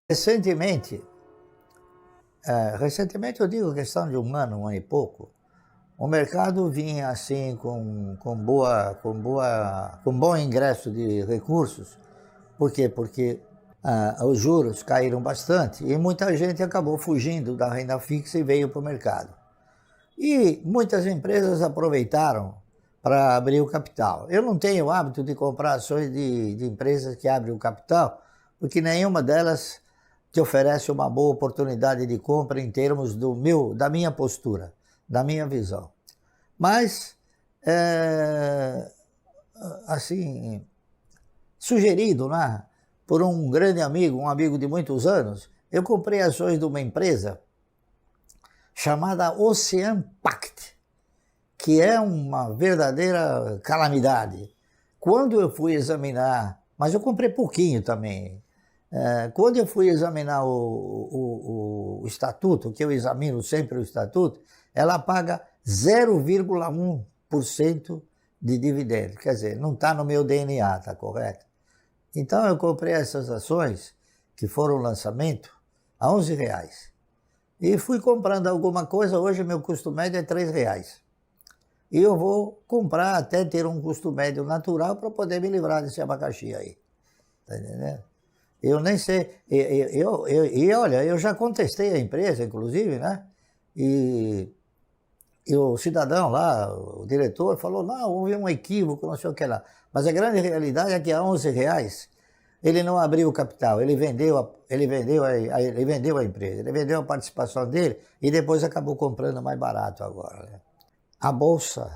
Recentemente, recentemente eu digo questão de um ano e pouco, o mercado vinha assim com bom ingresso de recursos. Por quê? Porque os juros caíram bastante e muita gente acabou fugindo da renda fixa e veio para o mercado. E muitas empresas aproveitaram para abrir o capital. Eu não tenho o hábito de comprar ações de empresas que abrem o capital, porque nenhuma delas te oferece uma boa oportunidade de compra em termos da minha postura, da minha visão. Mas, assim, sugerido, né, por um grande amigo, um amigo de muitos anos, eu comprei ações de uma empresa chamada Ocean Pact, que é uma verdadeira calamidade. Quando eu fui examinar, mas eu comprei pouquinho também, quando eu fui examinar o estatuto, que eu examino sempre o estatuto, ela paga 0,1% de dividendo. Quer dizer, não está no meu DNA, está correto? Então eu comprei essas ações, que foram lançamento, a R$11. E fui comprando alguma coisa, hoje meu custo médio é R$3. E eu vou comprar até ter um custo médio natural para poder me livrar desse abacaxi aí. Tá entendendo? Eu nem sei, olha, eu já contestei a empresa, inclusive, né? E o cidadão lá, o diretor, falou, não, houve um equívoco, não sei o que lá. Mas a grande realidade é que a R$11, ele não abriu o capital, ele vendeu a empresa, ele vendeu a participação dele e depois acabou comprando mais barato agora, né? A Bolsa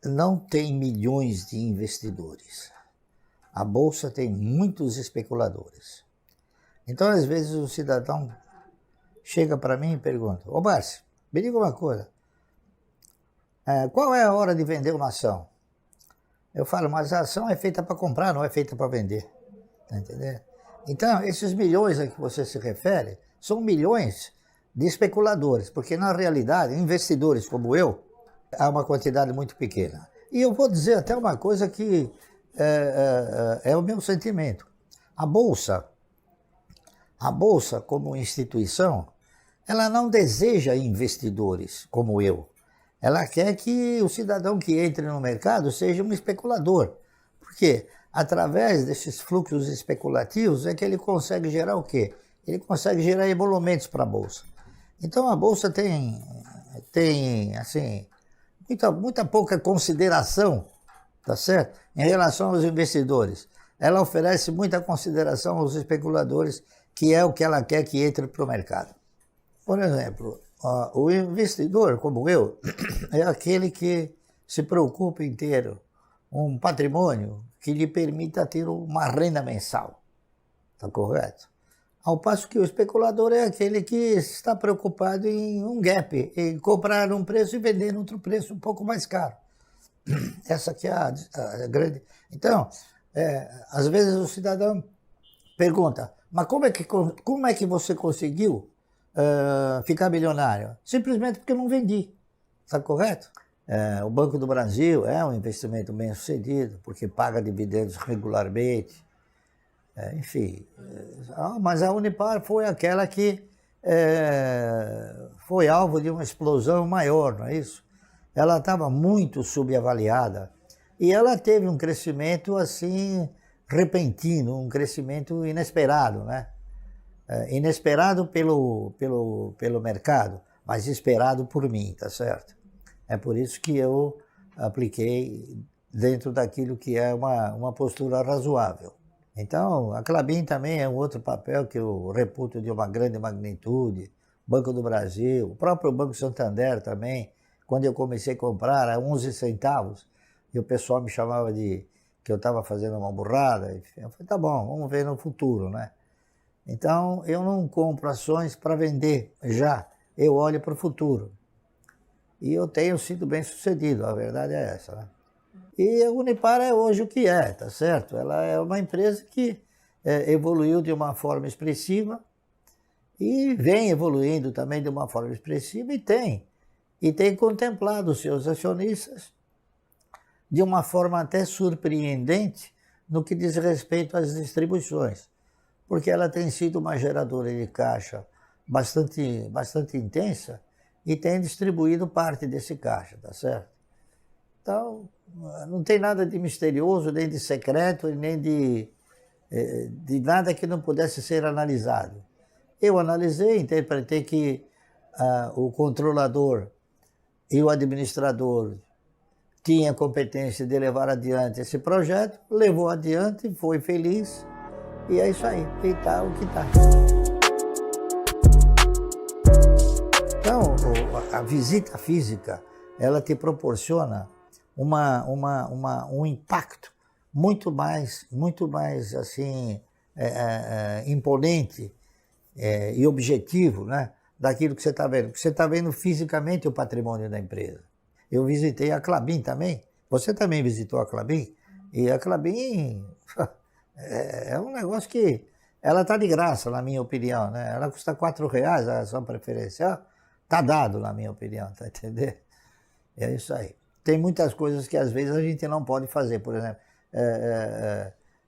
não tem milhões de investidores. A Bolsa tem muitos especuladores. Então, às vezes, o cidadão chega para mim e pergunta, ô Márcio, me diga uma coisa, qual é a hora de vender uma ação? Eu falo, mas a ação é feita para comprar, não é feita para vender. Tá entendendo? Então, esses milhões a que você se refere são milhões de especuladores, porque na realidade, investidores como eu, há uma quantidade muito pequena. E eu vou dizer até uma coisa que é o meu sentimento. A Bolsa como instituição, ela não deseja investidores como eu. Ela quer que o cidadão que entre no mercado seja um especulador. Por quê? Através desses fluxos especulativos é que ele consegue gerar o quê? Ele consegue gerar emolumentos para a Bolsa. Então a Bolsa tem assim, muita pouca consideração, tá certo? Em relação aos investidores. Ela oferece muita consideração aos especuladores, que é o que ela quer que entre para o mercado. Por exemplo, o investidor, como eu, é aquele que se preocupa em ter um patrimônio que lhe permita ter uma renda mensal. Está correto? Ao passo que o especulador é aquele que está preocupado em um gap, em comprar um preço e vender em outro preço um pouco mais caro. Essa aqui é a grande... Então, às vezes o cidadão pergunta, mas como é que você conseguiu ficar milionário? Simplesmente porque eu não vendi. Está correto? O Banco do Brasil é um investimento bem sucedido, porque paga dividendos regularmente. Enfim, mas a Unipar foi aquela que foi alvo de uma explosão maior, não é isso? Ela estava muito subavaliada e ela teve um crescimento assim repentino, um crescimento inesperado, né? Inesperado pelo mercado, mas esperado por mim, tá certo? É por isso que eu apliquei dentro daquilo que é uma postura razoável. Então, a Klabin também é um outro papel que eu reputo de uma grande magnitude, Banco do Brasil, o próprio Banco Santander também, quando eu comecei a comprar a 11 centavos, e o pessoal me chamava de que eu estava fazendo uma burrada, enfim, eu falei, tá bom, vamos ver no futuro, né? Então, eu não compro ações para vender já, eu olho para o futuro. E eu tenho sido bem sucedido, a verdade é essa, né? E a Unipar é hoje o que é, tá certo? Ela é uma empresa que evoluiu de uma forma expressiva e vem evoluindo também de uma forma expressiva e tem contemplado os seus acionistas de uma forma até surpreendente no que diz respeito às distribuições. porque ela tem sido uma geradora de caixa bastante intensa e tem distribuído parte desse caixa, tá certo? Então, não tem nada de misterioso, nem de secreto, nem de nada que não pudesse ser analisado. Eu analisei, interpretei que o controlador e o administrador tinha competência de levar adiante esse projeto, levou adiante, foi feliz, e é isso aí, e tá o que tá. Então, a visita física, ela te proporciona um impacto muito mais assim, imponente e objetivo, né, daquilo que você está vendo. Porque você está vendo fisicamente o patrimônio da empresa. Eu visitei a Klabin também. Você também visitou a Klabin? E a Klabin é um negócio que ela está de graça, na minha opinião, né? Ela custa R$4 a ação preferencial. Está dado, na minha opinião, tá entendendo? É isso aí. Tem muitas coisas que às vezes a gente não pode fazer, por exemplo,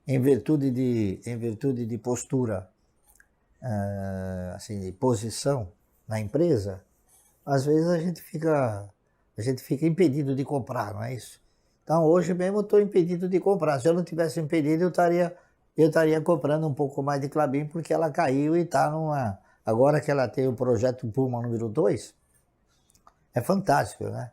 em virtude de postura, assim, de posição na empresa, às vezes a gente fica impedido de comprar, não é isso? Então hoje mesmo eu estou impedido de comprar. Se eu não tivesse impedido, eu estaria comprando um pouco mais de Klabin, porque ela caiu e está numa... Agora que ela tem o projeto Puma número 2, é fantástico, né?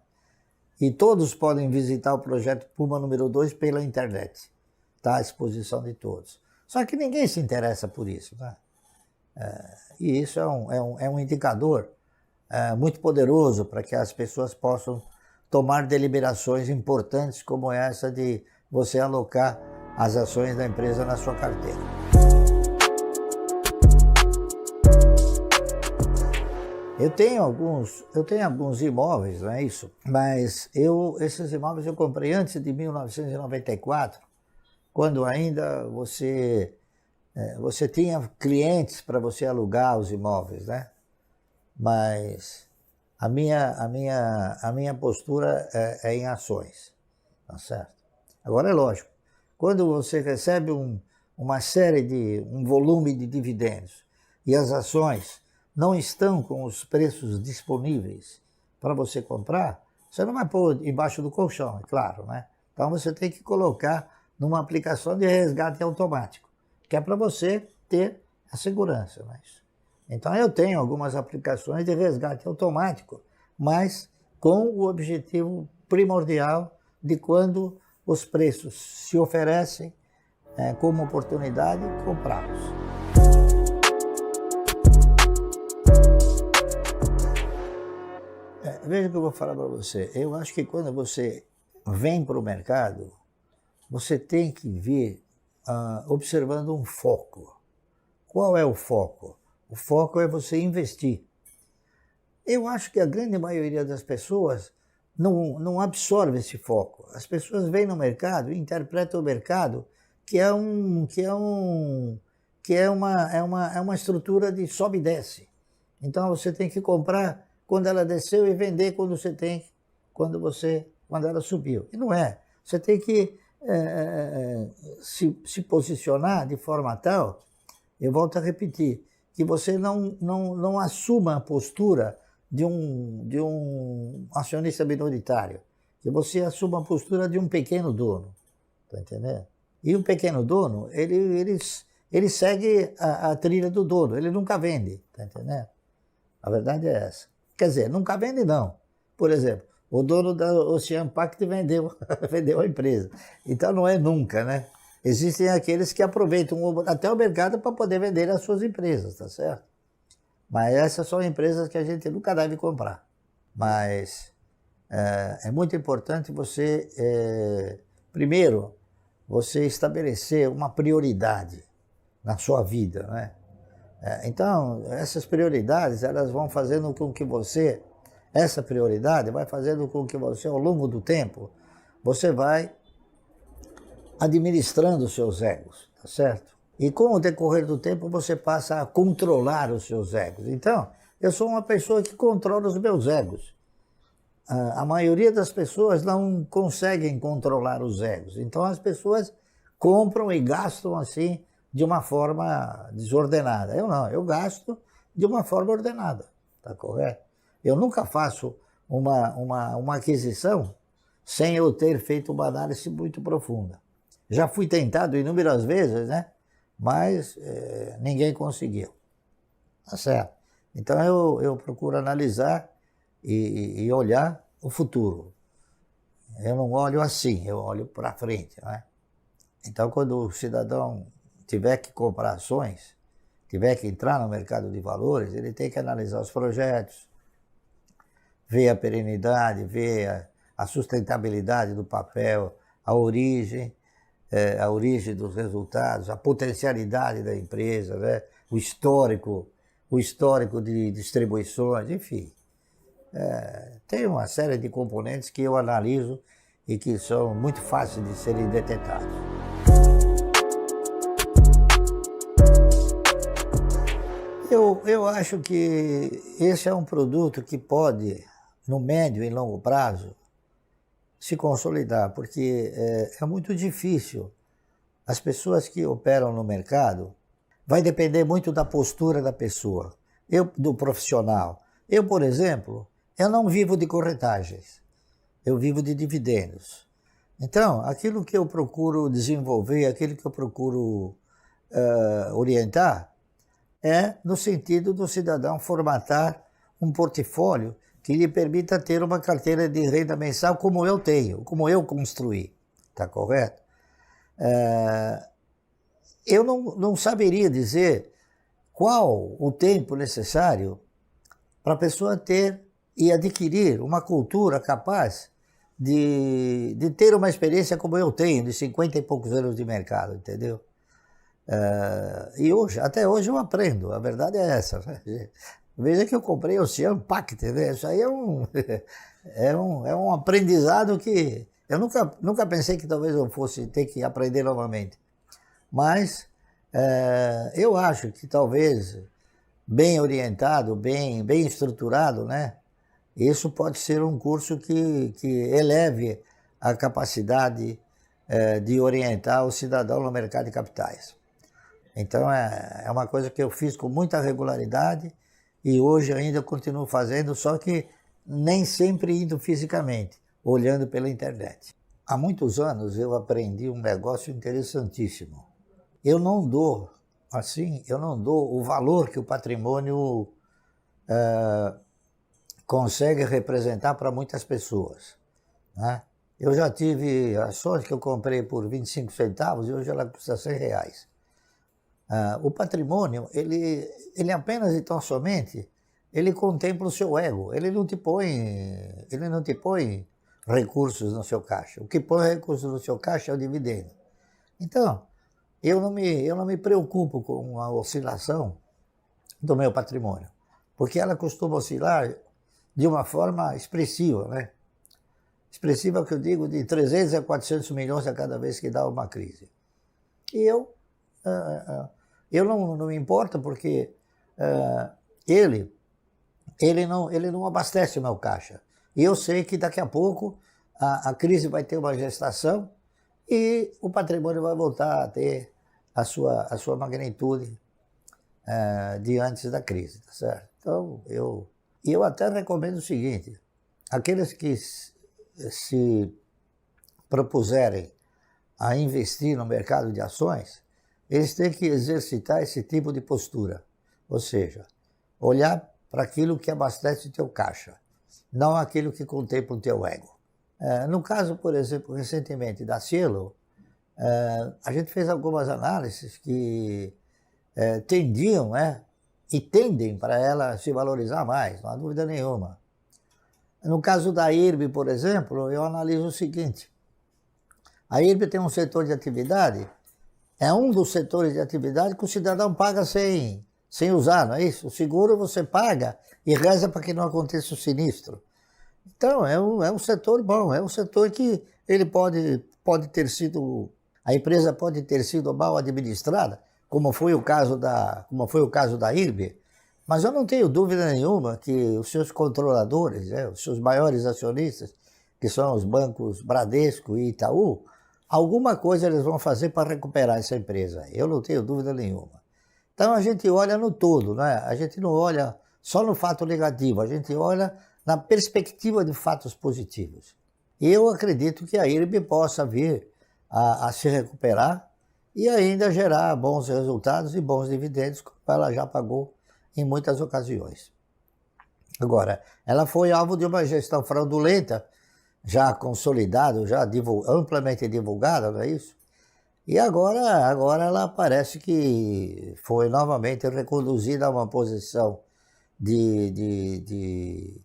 E todos podem visitar o projeto Puma número 2 pela internet. Está à disposição de todos. Só que ninguém se interessa por isso, né? E isso é um indicador muito poderoso para que as pessoas possam tomar deliberações importantes como essa de você alocar as ações da empresa na sua carteira. Eu tenho alguns imóveis, não é isso? Mas esses imóveis eu comprei antes de 1994, quando ainda você tinha clientes para você alugar os imóveis, né? Mas a minha postura é em ações, tá certo? Agora é lógico, quando você recebe um volume de dividendos e as ações não estão com os preços disponíveis para você comprar, você não vai pôr embaixo do colchão, é claro, né? Então você tem que colocar numa aplicação de resgate automático, que é para você ter a segurança, né? Então eu tenho algumas aplicações de resgate automático, mas com o objetivo primordial de quando os preços se oferecem como oportunidade, comprá-los. Veja o que eu vou falar para você. Eu acho que quando você vem para o mercado, você tem que vir observando um foco. Qual é o foco? O foco é você investir. Eu acho que a grande maioria das pessoas não absorve esse foco. As pessoas vêm no mercado e interpretam o mercado que é uma estrutura de sobe e desce. Então você tem que comprar quando ela desceu e vender quando ela subiu. E não é. Você tem que se posicionar de forma tal, eu volto a repetir, que você não assuma a postura de um acionista minoritário, que você assuma a postura de um pequeno dono, tá entendendo? E um pequeno dono, ele segue a trilha do dono, ele nunca vende, tá entendendo? A verdade é essa. Quer dizer, nunca vende não. Por exemplo, o dono da Ocean Pact vendeu a empresa. Então não é nunca, né? Existem aqueles que aproveitam até o mercado para poder vender as suas empresas, tá certo? Mas essas são empresas que a gente nunca deve comprar. Mas é muito importante você, primeiro, você estabelecer uma prioridade na sua vida, né? Então, essas prioridades, elas vão fazendo com que essa prioridade vai fazendo com que você, ao longo do tempo, você vai administrando os seus egos, tá certo? E com o decorrer do tempo você passa a controlar os seus egos. Então, eu sou uma pessoa que controla os meus egos. A maioria das pessoas não conseguem controlar os egos. Então as pessoas compram e gastam assim de uma forma desordenada. Eu não, eu gasto de uma forma ordenada, está correto? Eu nunca faço uma aquisição sem eu ter feito uma análise muito profunda. Já fui tentado inúmeras vezes, né? Mas ninguém conseguiu. Tá certo? Então eu procuro analisar e olhar o futuro. Eu não olho assim, eu olho para frente, né? Então, quando o cidadão tiver que comprar ações, tiver que entrar no mercado de valores, ele tem que analisar os projetos, ver a perenidade, ver a sustentabilidade do papel, a origem dos resultados, a potencialidade da empresa, né? o histórico de distribuições, enfim. Tem uma série de componentes que eu analiso e que são muito fáceis de serem detectados. Eu acho que esse é um produto que pode, no médio e longo prazo, se consolidar, porque é muito difícil. As pessoas que operam no mercado, vai depender muito da postura da pessoa, do profissional. Eu, por exemplo, eu não vivo de corretagens, eu vivo de dividendos. Então, aquilo que eu procuro desenvolver, aquilo que eu procuro orientar, é no sentido do cidadão formatar um portfólio que lhe permita ter uma carteira de renda mensal como eu tenho, como eu construí. Está correto? Eu não saberia dizer qual o tempo necessário para a pessoa ter e adquirir uma cultura capaz de ter uma experiência como eu tenho, de 50 e poucos anos de mercado, entendeu? E até hoje eu aprendo, a verdade é essa. Veja que eu comprei o Ocean Pact, né? Isso aí é um aprendizado que eu nunca pensei que talvez eu fosse ter que aprender novamente. Mas eu acho que talvez bem orientado, bem estruturado, né? Isso pode ser um curso que eleve a capacidade de orientar o cidadão no mercado de capitais. Então é uma coisa que eu fiz com muita regularidade e hoje ainda continuo fazendo, só que nem sempre indo fisicamente, olhando pela internet. Há muitos anos eu aprendi um negócio interessantíssimo. Eu não dou o valor que o patrimônio consegue representar para muitas pessoas, né? Eu já tive ações que eu comprei por 25 centavos e hoje ela custa R$100. O patrimônio, ele apenas e tão somente, ele contempla o seu ego, ele não te põe recursos no seu caixa. O que põe recursos no seu caixa é o dividendo. Então, eu não me preocupo com a oscilação do meu patrimônio, porque ela costuma oscilar de uma forma expressiva, né? Expressiva que eu digo de 300 a 400 milhões a cada vez que dá uma crise. E eu não me importo porque ele não abastece o meu caixa. E eu sei que daqui a pouco a crise vai ter uma gestação e o patrimônio vai voltar a ter a sua magnitude de antes da crise, tá certo? Então, eu até recomendo o seguinte: aqueles que se propuserem a investir no mercado de ações, eles têm que exercitar esse tipo de postura, ou seja, olhar para aquilo que abastece o teu caixa, não aquilo que contempla o teu ego. No caso, por exemplo, recentemente da Cielo, a gente fez algumas análises que tendiam, né, e tendem para ela se valorizar mais, não há dúvida nenhuma. No caso da IRB, por exemplo, eu analiso o seguinte: a IRB tem um setor de atividade, é um dos setores de atividade que o cidadão paga sem usar, não é isso? O seguro você paga e reza para que não aconteça o sinistro. Então, é um setor bom, é um setor que ele pode ter sido, a empresa pode ter sido mal administrada, como foi o caso da IRB, mas eu não tenho dúvida nenhuma que os seus controladores, os seus maiores acionistas, que são os bancos Bradesco e Itaú, alguma coisa eles vão fazer para recuperar essa empresa. Eu não tenho dúvida nenhuma. Então a gente olha no todo, né? A gente não olha só no fato negativo, a gente olha na perspectiva de fatos positivos. Eu acredito que a IRB possa vir a se recuperar e ainda gerar bons resultados e bons dividendos, como ela já pagou em muitas ocasiões. Agora, ela foi alvo de uma gestão fraudulenta, já consolidada, já amplamente divulgada, não é isso? E agora ela parece que foi novamente reconduzida a uma posição de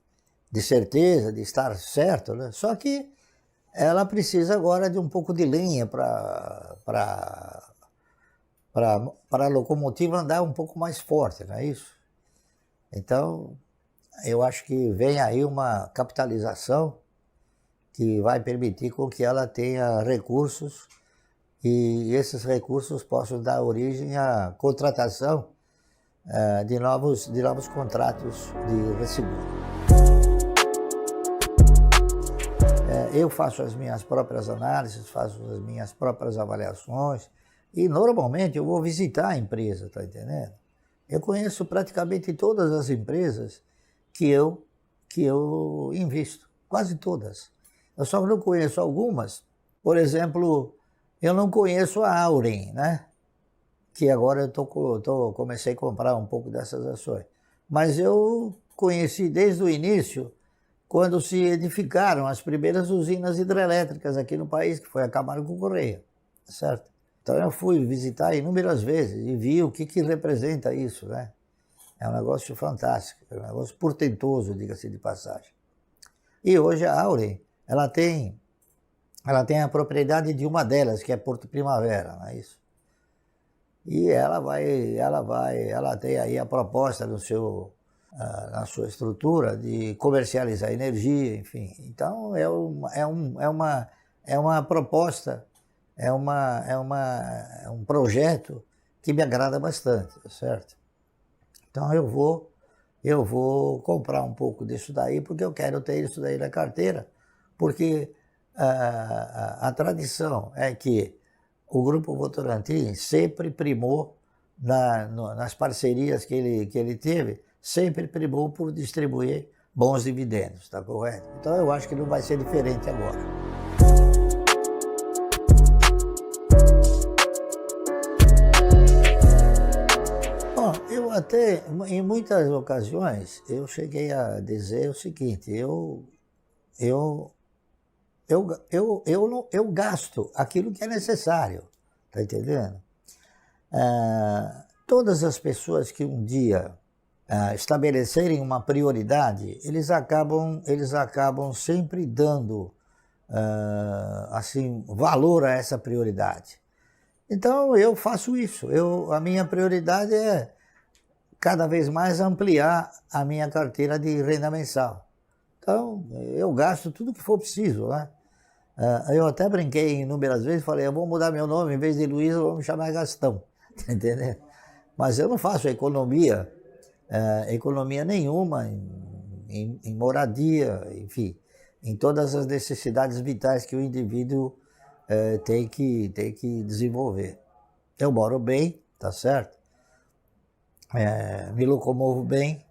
certeza, de estar certo, né? Só que ela precisa agora de um pouco de lenha para a locomotiva andar um pouco mais forte, não é isso? Então, eu acho que vem aí uma capitalização que vai permitir com que ela tenha recursos e esses recursos possam dar origem à contratação de novos contratos de resseguro. Eu faço as minhas próprias análises, faço as minhas próprias avaliações e normalmente eu vou visitar a empresa, tá entendendo? Eu conheço praticamente todas as empresas que eu invisto, quase todas. Eu só não conheço algumas. Por exemplo, eu não conheço a Auren, né? Que agora eu comecei a comprar um pouco dessas ações. Mas eu conheci desde o início, quando se edificaram as primeiras usinas hidrelétricas aqui no país, que foi a Camargo Correia, certo? Então eu fui visitar inúmeras vezes e vi o que representa isso, né? É um negócio fantástico, é um negócio portentoso, diga-se de passagem. E hoje a Auren, ela tem a propriedade de uma delas, que é Porto Primavera, não é isso? E ela tem aí a proposta na sua estrutura de comercializar energia, enfim. Então é uma proposta, é um projeto que me agrada bastante, certo? Então eu vou comprar um pouco disso daí, porque eu quero ter isso daí na carteira, porque a tradição é que o Grupo Votorantim sempre primou, nas parcerias que ele teve, sempre primou por distribuir bons dividendos, está correto? Então eu acho que não vai ser diferente agora. Bom, eu até, em muitas ocasiões, eu cheguei a dizer o seguinte, eu gasto aquilo que é necessário, tá entendendo? Todas as pessoas que um dia estabelecerem uma prioridade, eles acabam sempre dando assim, valor a essa prioridade. Então eu faço isso, a minha prioridade é cada vez mais ampliar a minha carteira de renda mensal. Então eu gasto tudo que for preciso, né? Eu até brinquei inúmeras vezes, falei, eu vou mudar meu nome, em vez de Luiz, eu vou me chamar Gastão, tá entendendo? Mas eu não faço economia nenhuma em moradia, enfim, em todas as necessidades vitais que o indivíduo tem que desenvolver. Eu moro bem, tá certo? Me locomovo bem,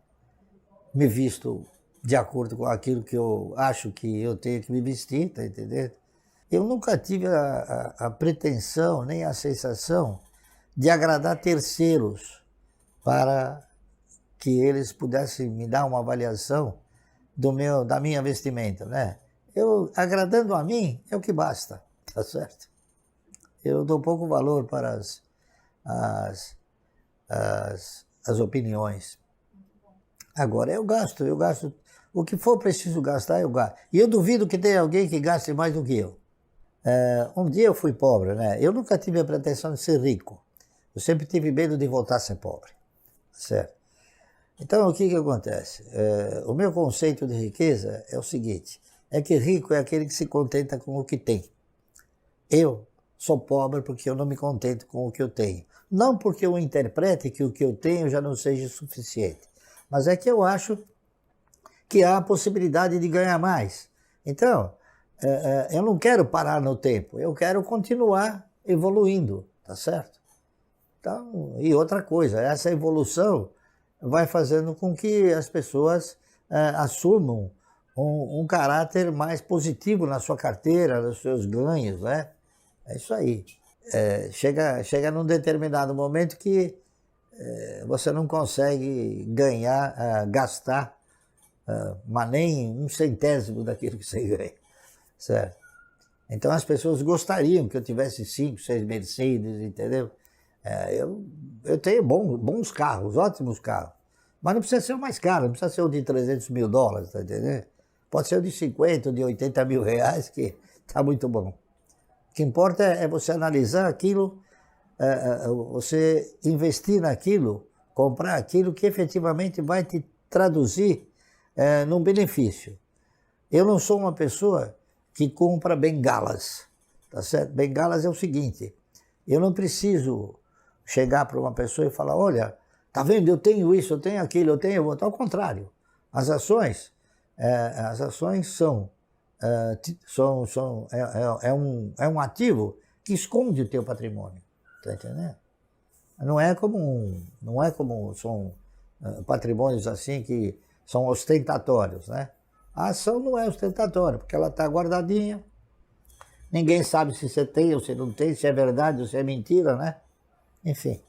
me visto de acordo com aquilo que eu acho que eu tenho que me vestir, tá entendendo? Eu nunca tive a pretensão, nem a sensação de agradar terceiros para que eles pudessem me dar uma avaliação da minha vestimenta, né? Agradando a mim, é o que basta, tá certo? Eu dou pouco valor para as opiniões. Agora, eu gasto o que for preciso gastar, eu gasto. E eu duvido que tenha alguém que gaste mais do que eu. Um dia eu fui pobre, né? Eu nunca tive a pretensão de ser rico. Eu sempre tive medo de voltar a ser pobre, certo? Então, o que acontece? O meu conceito de riqueza é o seguinte, é que rico é aquele que se contenta com o que tem. Eu sou pobre porque eu não me contento com o que eu tenho. Não porque eu interprete que o que eu tenho já não seja suficiente, mas é que eu acho que há a possibilidade de ganhar mais. Então, eu não quero parar no tempo, eu quero continuar evoluindo, tá certo? Então, e outra coisa, essa evolução vai fazendo com que as pessoas assumam um caráter mais positivo na sua carteira, nos seus ganhos, né? É isso aí. Chega num determinado momento que você não consegue ganhar, gastar, mas nem um centésimo daquilo que você ganha, certo? Então as pessoas gostariam que eu tivesse 5, 6 Mercedes, entendeu? Eu tenho bons carros, ótimos carros, mas não precisa ser o mais caro, não precisa ser o de 300 mil dólares, tá entendendo? Pode ser o de 50, o de 80 mil reais, que está muito bom. O que importa é você analisar aquilo, você investir naquilo, comprar aquilo que efetivamente vai te traduzir num benefício. Eu não sou uma pessoa que compra bengalas, tá certo? Bengalas é o seguinte, eu não preciso chegar para uma pessoa e falar, olha, tá vendo, eu tenho isso, eu tenho aquilo, eu tenho outro. Ao contrário, as ações um ativo que esconde o teu patrimônio, tá entendendo? Não é como são patrimônios assim que são ostentatórios, né? A ação não é ostentatória, porque ela está guardadinha, ninguém sabe se você tem ou se não tem, se é verdade ou se é mentira, né? Enfim.